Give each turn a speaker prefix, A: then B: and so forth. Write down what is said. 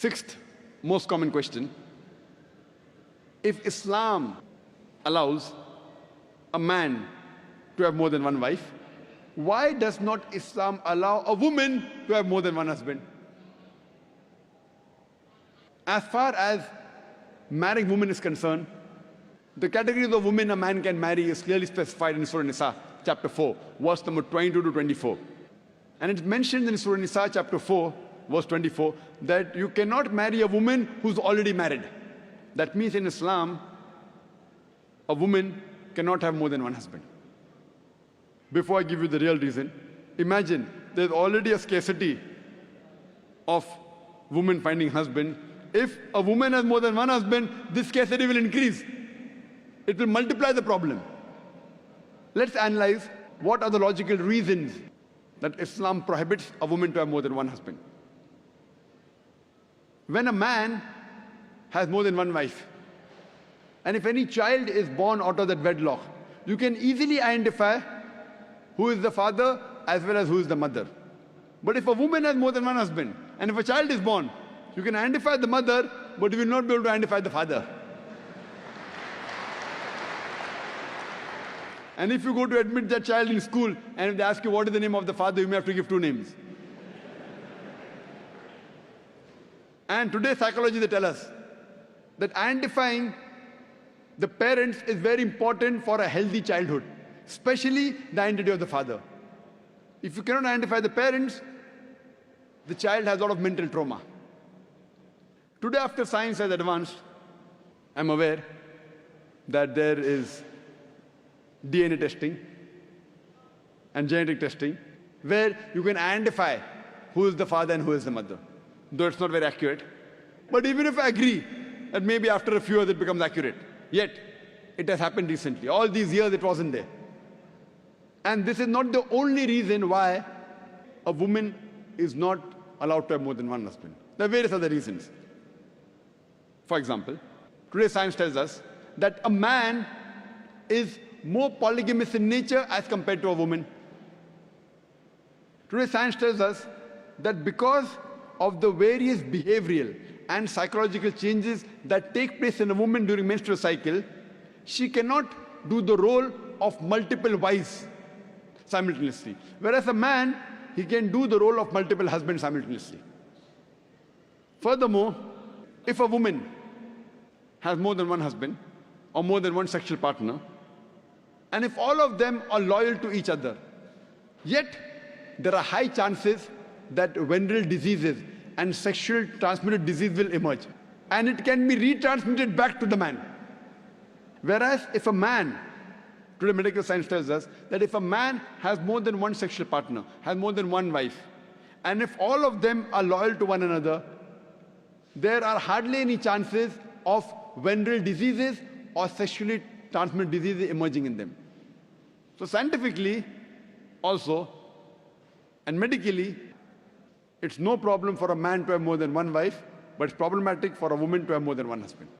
A: Sixth most common question: if Islam allows a man to have more than one wife, why does not Islam allow a woman to have more than one husband? As far as marrying women is concerned, the categories of women a man can marry is clearly specified in Surah Nisa, chapter 4, verse number 22 to 24. And it's mentioned in Surah Nisa, chapter 4, verse 24, that you cannot marry a woman who's already married. That means in Islam, a woman cannot have more than one husband. Before I give you the real reason, imagine there's already a scarcity of women finding husband. If a woman has more than one husband, this scarcity will increase. It will multiply the problem. Let's analyze what are the logical reasons that Islam prohibits a woman to have more than one husband. When a man has more than one wife, and if any child is born out of that wedlock, you can easily identify who is the father as well as who is the mother. But if a woman has more than one husband, and if a child is born, you can identify the mother, but you will not be able to identify the father. And if you go to admit that child in school, and if they ask you what is the name of the father, you may have to give two names. And today's psychology, they tell us that identifying the parents is very important for a healthy childhood, especially the identity of the father. If you cannot identify the parents, the child has a lot of mental trauma. Today, after science has advanced, I'm aware that there is DNA testing and genetic testing, where you can identify who is the father and who is the mother, though it's not very accurate. But even if I agree that maybe after a few years it becomes accurate, yet it has happened recently. All these years it wasn't there. And this is not the only reason why a woman is not allowed to have more than one husband. There are various other reasons. For example, today science tells us that a man is more polygamous in nature as compared to a woman. Today science tells us that because of the various behavioral and psychological changes that take place in a woman during menstrual cycle, she cannot do the role of multiple wives simultaneously. Whereas a man, he can do the role of multiple husbands simultaneously. Furthermore, if a woman has more than one husband or more than one sexual partner, and if all of them are loyal to each other, yet there are high chances that venereal diseases and sexual transmitted disease will emerge, and it can be retransmitted back to the man. Whereas if a man, today medical science tells us that if a man has more than one sexual partner, has more than one wife, and if all of them are loyal to one another, there are hardly any chances of venereal diseases or sexually transmitted diseases emerging in them. So scientifically also, and medically, it's no problem for a man to have more than one wife, but it's problematic for a woman to have more than one husband.